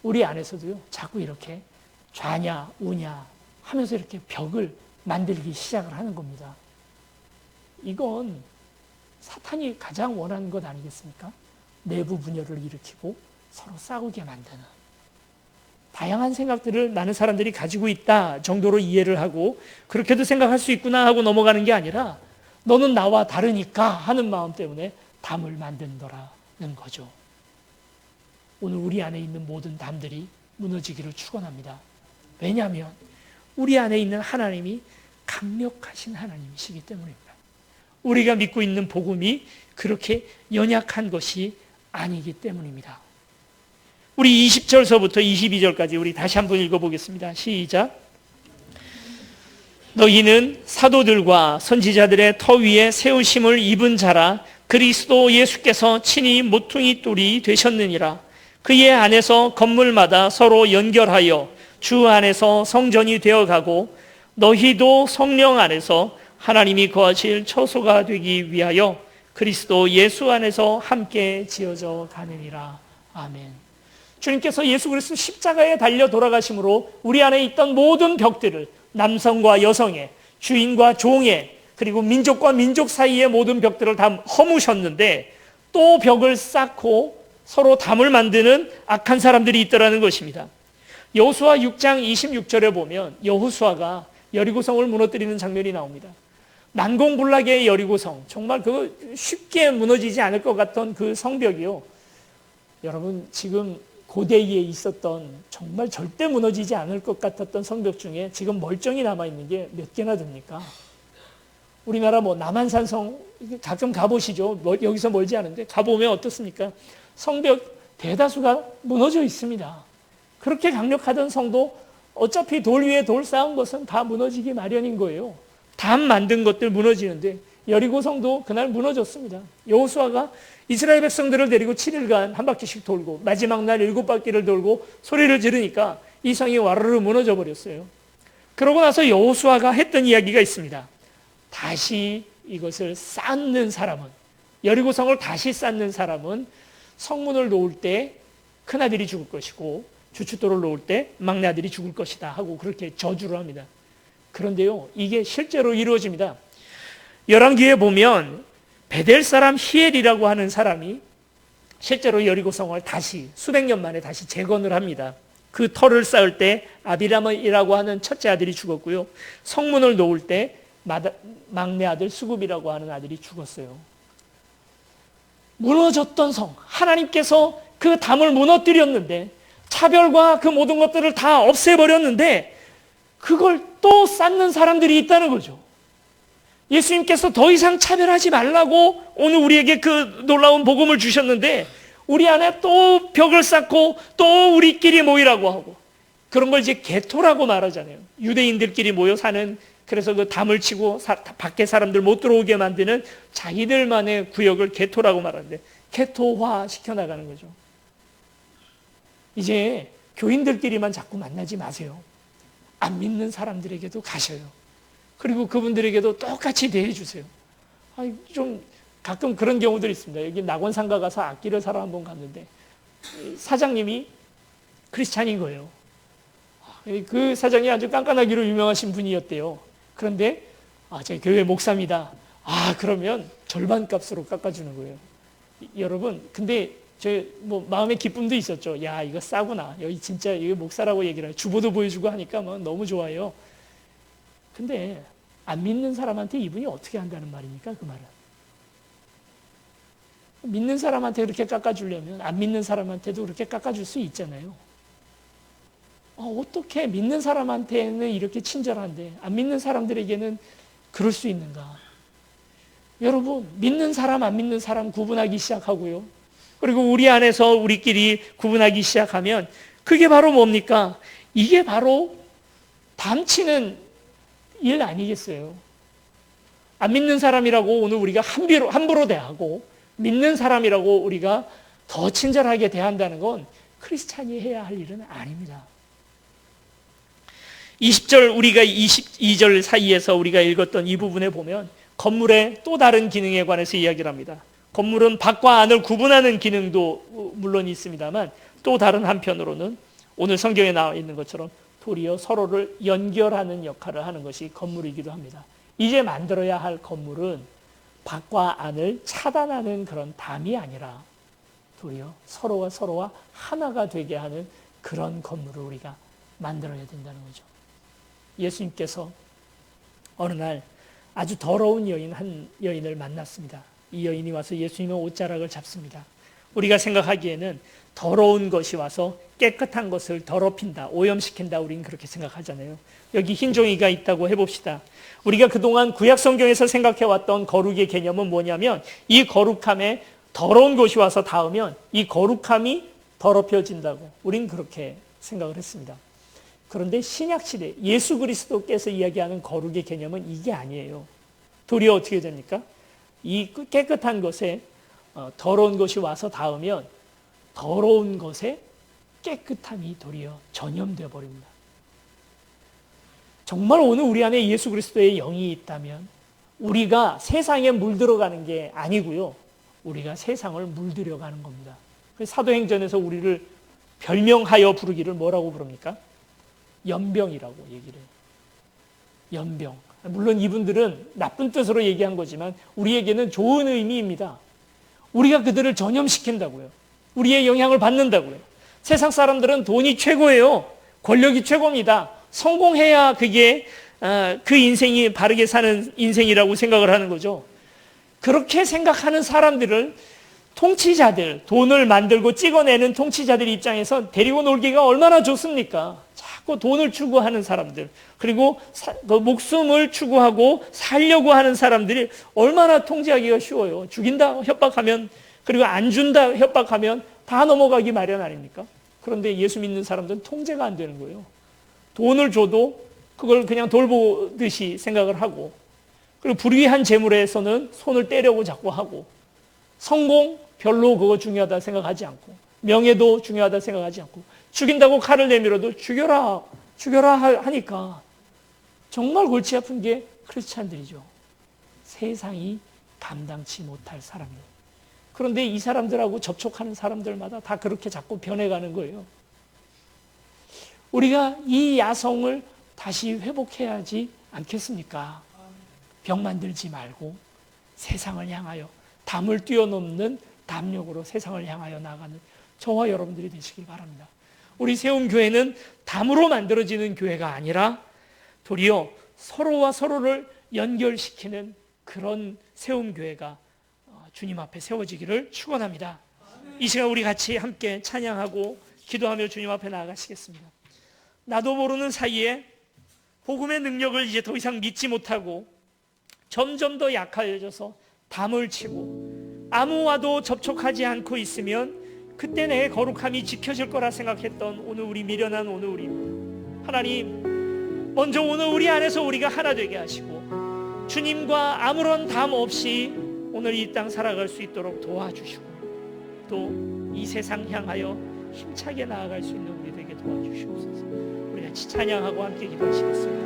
Speaker 1: 우리 안에서도요, 자꾸 이렇게 좌냐 우냐 하면서 이렇게 벽을 만들기 시작을 하는 겁니다. 이건 사탄이 가장 원하는 것 아니겠습니까? 내부 분열을 일으키고 서로 싸우게 만드는, 다양한 생각들을 많은 사람들이 가지고 있다 정도로 이해를 하고 그렇게도 생각할 수 있구나 하고 넘어가는 게 아니라 너는 나와 다르니까 하는 마음 때문에 담을 만든다라는 거죠. 오늘 우리 안에 있는 모든 담들이 무너지기를 축원합니다. 왜냐하면 우리 안에 있는 하나님이 강력하신 하나님이시기 때문입니다. 우리가 믿고 있는 복음이 그렇게 연약한 것이 아니기 때문입니다. 우리 20절서부터 22절까지 우리 다시 한번 읽어보겠습니다. 시작. 너희는 사도들과 선지자들의 터 위에 세우심을 입은 자라 그리스도 예수께서 친히 모퉁이 돌이 되셨느니라. 그의 안에서 건물마다 서로 연결하여 주 안에서 성전이 되어가고 너희도 성령 안에서 하나님이 거하실 처소가 되기 위하여 그리스도 예수 안에서 함께 지어져 가느니라. 아멘. 주님께서 예수 그리스도 십자가에 달려 돌아가심으로 우리 안에 있던 모든 벽들을, 남성과 여성의, 주인과 종의, 그리고 민족과 민족 사이의 모든 벽들을 다 허무셨는데 또 벽을 쌓고 서로 담을 만드는 악한 사람들이 있더라는 것입니다. 여호수아 6장 26절에 보면 여호수아가 여리고성을 무너뜨리는 장면이 나옵니다. 난공불락의 여리고성, 정말 그 쉽게 무너지지 않을 것 같던 그 성벽이요. 여러분, 지금 고대에 있었던 정말 절대 무너지지 않을 것 같았던 성벽 중에 지금 멀쩡히 남아있는 게 몇 개나 됩니까? 우리나라 남한산성 가끔 가보시죠. 여기서 멀지 않은데 가보면 어떻습니까? 성벽 대다수가 무너져 있습니다. 그렇게 강력하던 성도 어차피 돌 위에 돌 쌓은 것은 다 무너지기 마련인 거예요. 담 만든 것들 무너지는데 여리고성도 그날 무너졌습니다. 여호수아가 이스라엘 백성들을 데리고 7일간 한 바퀴씩 돌고 마지막 날 7바퀴를 돌고 소리를 지르니까 이 성이 와르르 무너져 버렸어요. 그러고 나서 여호수아가 했던 이야기가 있습니다. 다시 이것을 쌓는 사람은, 여리고성을 다시 쌓는 사람은 성문을 놓을 때 큰아들이 죽을 것이고 주춧돌을 놓을 때 막내아들이 죽을 것이다 하고 그렇게 저주를 합니다. 그런데요, 이게 실제로 이루어집니다. 열왕기에 보면 베델 사람 히엘이라고 하는 사람이 실제로 여리고성을 다시 수백 년 만에 다시 재건을 합니다. 그 터를 쌓을 때 아비람이라고 하는 첫째 아들이 죽었고요. 성문을 놓을 때 막내 아들 수굽이라고 하는 아들이 죽었어요. 무너졌던 성, 하나님께서 그 담을 무너뜨렸는데 차별과 그 모든 것들을 다 없애버렸는데 그걸 또 쌓는 사람들이 있다는 거죠. 예수님께서 더 이상 차별하지 말라고 오늘 우리에게 그 놀라운 복음을 주셨는데 우리 안에 또 벽을 쌓고 또 우리끼리 모이라고 하고 그런 걸 이제 게토라고 말하잖아요. 유대인들끼리 모여 사는, 그래서 그 담을 치고 밖에 사람들 못 들어오게 만드는 자기들만의 구역을 게토라고 말하는데 게토화 시켜나가는 거죠. 이제 교인들끼리만 자꾸 만나지 마세요. 안 믿는 사람들에게도 가셔요. 그리고 그분들에게도 똑같이 대해주세요. 좀 가끔 그런 경우들이 있습니다. 여기 낙원상가 가서 악기를 사러 한번 갔는데 사장님이 크리스찬인 거예요. 그 사장이 아주 깐깐하기로 유명하신 분이었대요. 그런데 제 교회 목사입니다. 그러면 절반 값으로 깎아주는 거예요. 여러분, 근데 제 마음의 기쁨도 있었죠. 야, 이거 싸구나. 여기 진짜 이거 목사라고 얘기를 해요. 주보도 보여주고 하니까 너무 좋아요. 근데 안 믿는 사람한테 이분이 어떻게 한다는 말입니까? 그 말은. 믿는 사람한테 그렇게 깎아주려면 안 믿는 사람한테도 그렇게 깎아줄 수 있잖아요. 어떻게 믿는 사람한테는 이렇게 친절한데 안 믿는 사람들에게는 그럴 수 있는가? 여러분, 믿는 사람 안 믿는 사람 구분하기 시작하고요. 그리고 우리 안에서 우리끼리 구분하기 시작하면 그게 바로 뭡니까? 이게 바로 담치는 일 아니겠어요? 안 믿는 사람이라고 오늘 우리가 함부로 대하고 믿는 사람이라고 우리가 더 친절하게 대한다는 건 크리스찬이 해야 할 일은 아닙니다. 20절 우리가 22절 사이에서 우리가 읽었던 이 부분에 보면 건물의 또 다른 기능에 관해서 이야기를 합니다. 건물은 밖과 안을 구분하는 기능도 물론 있습니다만 또 다른 한편으로는 오늘 성경에 나와 있는 것처럼 도리어 서로를 연결하는 역할을 하는 것이 건물이기도 합니다. 이제 만들어야 할 건물은 밖과 안을 차단하는 그런 담이 아니라 도리어 서로가 하나가 되게 하는 그런 건물을 우리가 만들어야 된다는 거죠. 예수님께서 어느 날 아주 더러운 한 여인을 만났습니다. 이 여인이 와서 예수님의 옷자락을 잡습니다. 우리가 생각하기에는 더러운 것이 와서 깨끗한 것을 더럽힌다, 오염시킨다, 우리는 그렇게 생각하잖아요. 여기 흰 종이가 있다고 해봅시다. 우리가 그동안 구약 성경에서 생각해왔던 거룩의 개념은 뭐냐면, 이 거룩함에 더러운 것이 와서 닿으면 이 거룩함이 더럽혀진다고 우린 그렇게 생각을 했습니다. 그런데 신약시대 예수 그리스도께서 이야기하는 거룩의 개념은 이게 아니에요. 도리어 어떻게 됩니까? 이 깨끗한 것에 더러운 것이 와서 닿으면 더러운 것에 깨끗함이 도리어 전염되어 버립니다. 정말 오늘 우리 안에 예수 그리스도의 영이 있다면 우리가 세상에 물들어가는 게 아니고요, 우리가 세상을 물들여가는 겁니다. 사도행전에서 우리를 별명하여 부르기를 뭐라고 부릅니까? 연병이라고 얘기를 해요. 연병. 물론 이분들은 나쁜 뜻으로 얘기한 거지만 우리에게는 좋은 의미입니다. 우리가 그들을 전염시킨다고요. 우리의 영향을 받는다고요. 세상 사람들은 돈이 최고예요. 권력이 최고입니다. 성공해야 그게 그 인생이 바르게 사는 인생이라고 생각을 하는 거죠. 그렇게 생각하는 사람들을 통치자들, 돈을 만들고 찍어내는 통치자들 입장에서 데리고 놀기가 얼마나 좋습니까? 자꾸 돈을 추구하는 사람들, 그리고 목숨을 추구하고 살려고 하는 사람들이 얼마나 통제하기가 쉬워요. 죽인다 협박하면, 그리고 안 준다 협박하면 다 넘어가기 마련 아닙니까? 그런데 예수 믿는 사람들은 통제가 안 되는 거예요. 돈을 줘도 그걸 그냥 돌보듯이 생각을 하고, 그리고 불의한 재물에서는 손을 떼려고 자꾸 하고, 성공 별로 그거 중요하다 생각하지 않고, 명예도 중요하다 생각하지 않고, 죽인다고 칼을 내밀어도 죽여라 하니까 정말 골치 아픈 게 크리스찬들이죠. 세상이 감당치 못할 사람들. 그런데 이 사람들하고 접촉하는 사람들마다 다 그렇게 자꾸 변해가는 거예요. 우리가 이 야성을 다시 회복해야지 않겠습니까? 병 만들지 말고 세상을 향하여 담을 뛰어넘는 담력으로 세상을 향하여 나가는 저와 여러분들이 되시길 바랍니다. 우리 세움교회는 담으로 만들어지는 교회가 아니라 도리어 서로와 서로를 연결시키는 그런 세움교회가 주님 앞에 세워지기를 축원합니다. 이 시간 우리 같이 함께 찬양하고 기도하며 주님 앞에 나아가시겠습니다. 나도 모르는 사이에 복음의 능력을 이제 더 이상 믿지 못하고 점점 더 약해져서 담을 치고 아무와도 접촉하지 않고 있으면 그때 내 거룩함이 지켜질 거라 생각했던 오늘 우리 미련한 오늘 우리입니다. 하나님, 먼저 오늘 우리 안에서 우리가 하나 되게 하시고 주님과 아무런 담 없이 오늘 이 땅 살아갈 수 있도록 도와주시고, 또 이 세상 향하여 힘차게 나아갈 수 있는 우리 되게 도와주시옵소서. 우리 같이 찬양하고 함께 기도하시겠습니다.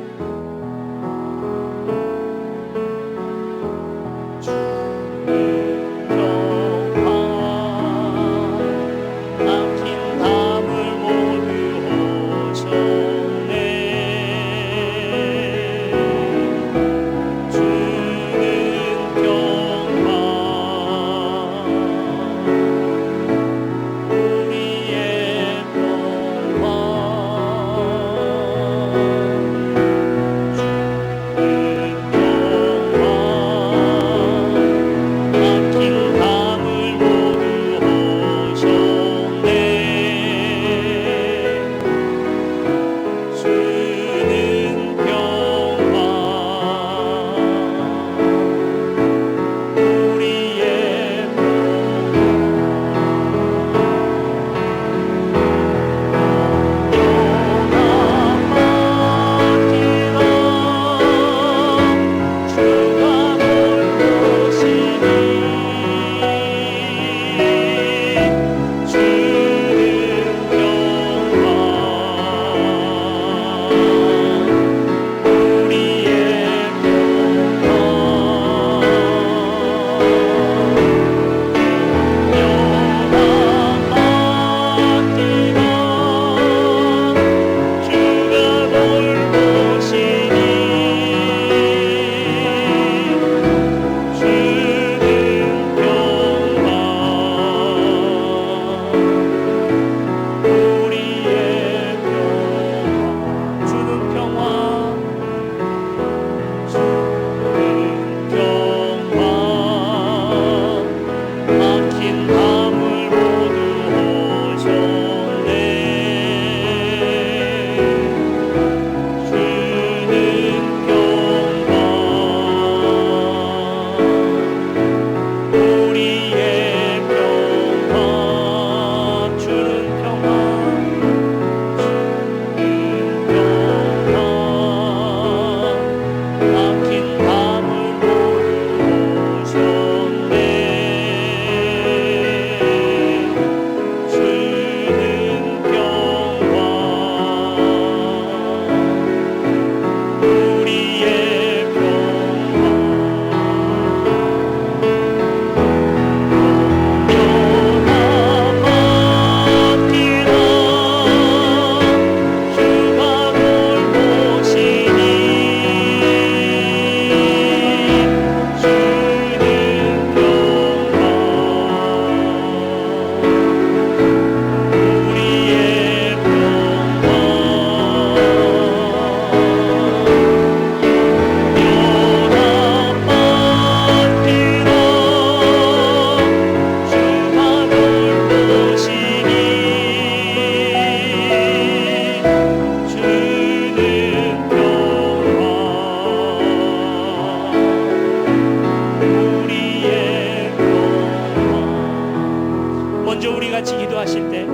Speaker 1: 먼저 우리 같이 기도하실 때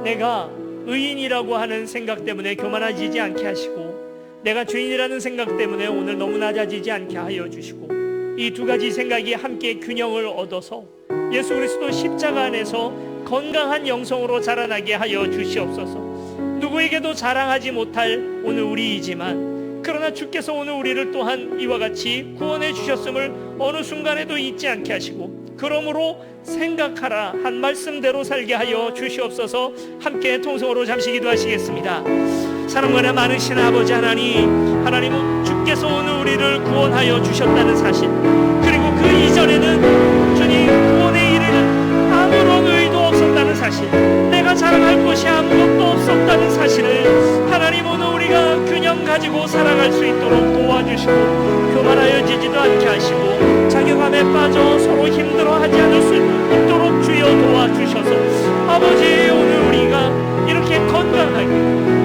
Speaker 1: 내가 의인이라고 하는 생각 때문에 교만해지지 않게 하시고, 내가 죄인이라는 생각 때문에 오늘 너무 낮아지지 않게 하여 주시고, 이 두 가지 생각이 함께 균형을 얻어서 예수 그리스도 십자가 안에서 건강한 영성으로 자라나게 하여 주시옵소서. 누구에게도 자랑하지 못할 오늘 우리이지만, 그러나 주께서 오늘 우리를 또한 이와 같이 구원해 주셨음을 어느 순간에도 잊지 않게 하시고, 그러므로 생각하라 한 말씀대로 살게 하여 주시옵소서. 함께 통성으로 잠시 기도하시겠습니다. 사랑과 많으신 아버지 하나님은 주께서 오늘 우리를 구원하여 주셨다는 사실, 그리고 그 이전에는 주님 구원의 일을 아무런 의도 없었다는 사실, 내가 자랑할 것이 아무것도 없었다는 사실을 하나님 오늘 우리가 균형 가지고 살아갈 수 있도록 도와주시고, 교만하여지지도 않게 하시고, 자격함에 빠져 서로 힘들어하지 않을 수 있도록 주여 도와주셔서 아버지 오늘 우리가 이렇게 건강하게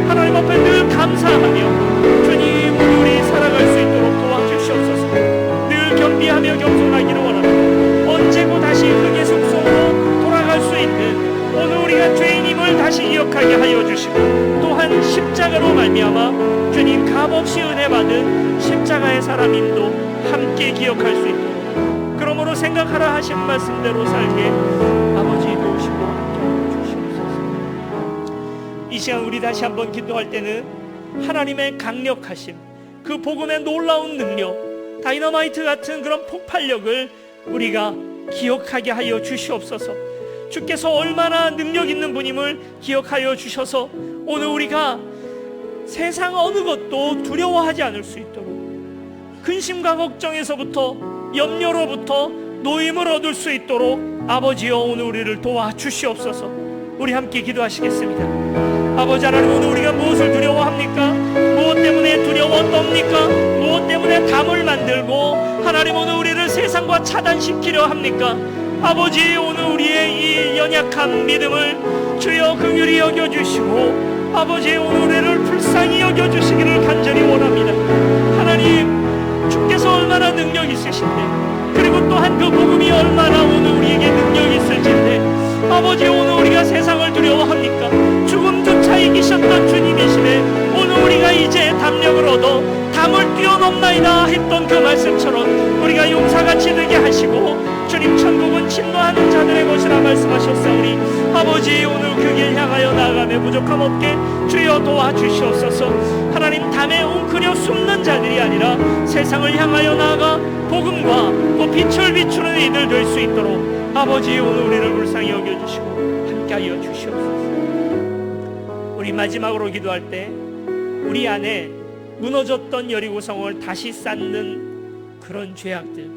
Speaker 1: 하나님 앞에 늘 감사하며 주님 오늘 우리 살아갈 수 있도록 도와주시옵소서. 늘 겸비하며 겸손하기를 원합니다. 언제고 다시 흙의 숙성으로 돌아갈 수 있는 오늘 우리가 죄인임을 다시 기억하게 하여 주시고, 또한 십자가로 말미암아 주님 값없이 은혜 받은 십자가의 사람임도 함께 기억할 수 있도록, 그러므로 생각하라 하신 말씀대로 살게 아버지 도우시고 함께 주시옵소서. 이 시간 우리 다시 한번 기도할 때는 하나님의 강력하심, 그 복음의 놀라운 능력, 다이너마이트 같은 그런 폭발력을 우리가 기억하게 하여 주시옵소서. 주께서 얼마나 능력 있는 분임을 기억하여 주셔서 오늘 우리가 세상 어느 것도 두려워하지 않을 수 있도록, 근심과 걱정에서부터 염려로부터 노임을 얻을 수 있도록 아버지여 오늘 우리를 도와주시옵소서. 우리 함께 기도하시겠습니다. 아버지 하나님, 오늘 우리가 무엇을 두려워합니까? 무엇 때문에 두려워 떱니까? 무엇 때문에 담을 만들고 하나님 오늘 우리를 세상과 차단시키려 합니까? 아버지 오늘 우리의 이 연약한 믿음을 주여 긍휼히 여겨주시고, 아버지 오늘 우리를 불쌍히 여겨주시기를 간절히 원합니다. 하나님, 주께서 얼마나 능력 있으신데, 그리고 또한 그 복음이 얼마나 오늘 우리에게 능력 있을진데, 아버지 오늘 우리가 세상을 두려워합니까? 죽음조차 이기셨던 주님이시네 오늘 우리가 이제 담력을 얻어 담을 뛰어넘나이다 했던 그 말씀처럼 우리가 용사같이 되게 하시고, 주님 천국은 침노하는 자들의 것이라 말씀하셨사오니 아버지 오늘 그 길 향하여 나아가며 부족함 없게 주여 도와주시옵소서. 하나님, 담에 웅크려 숨는 자들이 아니라 세상을 향하여 나아가 복음과 또 빛을 비추는 이들 될 수 있도록 아버지 오늘 우리를 불쌍히 여겨주시고 함께하여 주시옵소서. 우리 마지막으로 기도할 때 우리 안에 무너졌던 여리고성을 다시 쌓는 그런 죄악들,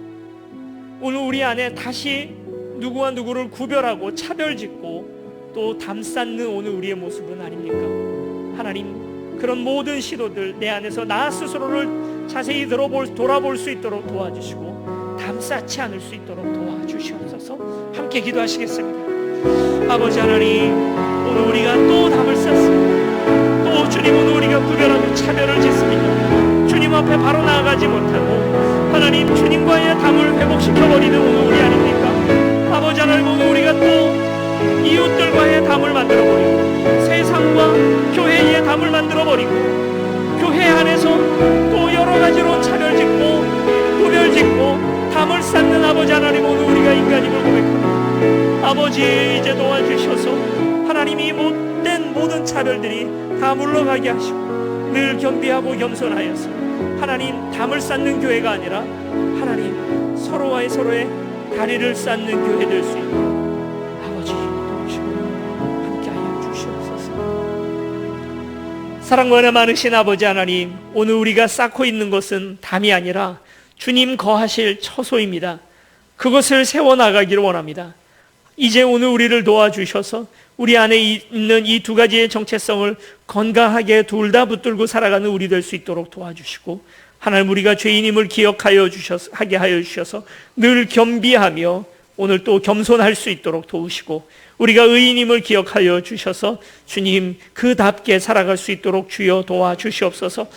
Speaker 1: 오늘 우리 안에 다시 누구와 누구를 구별하고 차별짓고 또 담쌓는 오늘 우리의 모습은 아닙니까? 하나님, 그런 모든 시도들 내 안에서 나 스스로를 자세히 돌아볼 수 있도록 도와주시고 담쌓지 않을 수 있도록 도와주시옵소서. 함께 기도하시겠습니다. 아버지 하나님, 오늘 우리가 또 담을 쌓습니다. 또 주님 오늘 우리가 구별하고 차별을 짓습니다. 주님 앞에 바로 나아가지 못하고 하나님 주님과의 담을 회복시켜버리는 오늘 우리 아닙니까? 아버지 하나님, 오늘 우리가 또 이웃들과의 담을 만들어버리고 세상과 교회의 담을 만들어버리고 교회 안에서 또 여러가지로 차별짓고 구별짓고 담을 쌓는 아버지 하나님, 오늘 우리가 인간임을 고백합니다. 아버지 이제 도와주셔서 하나님이 못된 모든 차별들이 다 물러가게 하시고 늘 겸비하고 겸손하여서 하나님 담을 쌓는 교회가 아니라 하나님 서로의 다리를 쌓는 교회 될 수 있도록 아버지 도우시고 함께하여 주시옵소서. 사랑과 은혜 많으신 아버지 하나님, 오늘 우리가 쌓고 있는 것은 담이 아니라 주님 거하실 처소입니다. 그것을 세워나가기를 원합니다. 이제 오늘 우리를 도와주셔서 우리 안에 있는 이 두 가지의 정체성을 건강하게 둘 다 붙들고 살아가는 우리 될 수 있도록 도와주시고, 하나님 우리가 죄인임을 기억하여 하게 하여 주셔서 늘 겸비하며 오늘 또 겸손할 수 있도록 도우시고, 우리가 의인임을 기억하여 주셔서 주님 그답게 살아갈 수 있도록 주여 도와주시옵소서.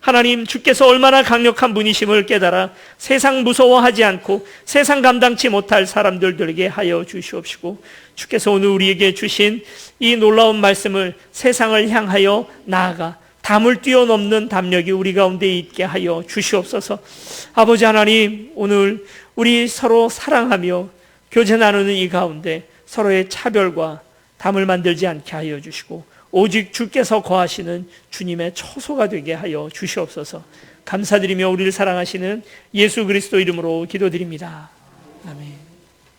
Speaker 1: 하나님, 주께서 얼마나 강력한 분이심을 깨달아 세상 무서워하지 않고 세상 감당치 못할 사람들에게 하여 주시옵시고, 주께서 오늘 우리에게 주신 이 놀라운 말씀을 세상을 향하여 나아가 담을 뛰어넘는 담력이 우리 가운데 있게 하여 주시옵소서. 아버지 하나님, 오늘 우리 서로 사랑하며 교제 나누는 이 가운데 서로의 차별과 담을 만들지 않게 하여 주시고, 오직 주께서 거하시는 주님의 처소가 되게 하여 주시옵소서. 감사드리며 우리를 사랑하시는 예수 그리스도 이름으로 기도드립니다. 아멘.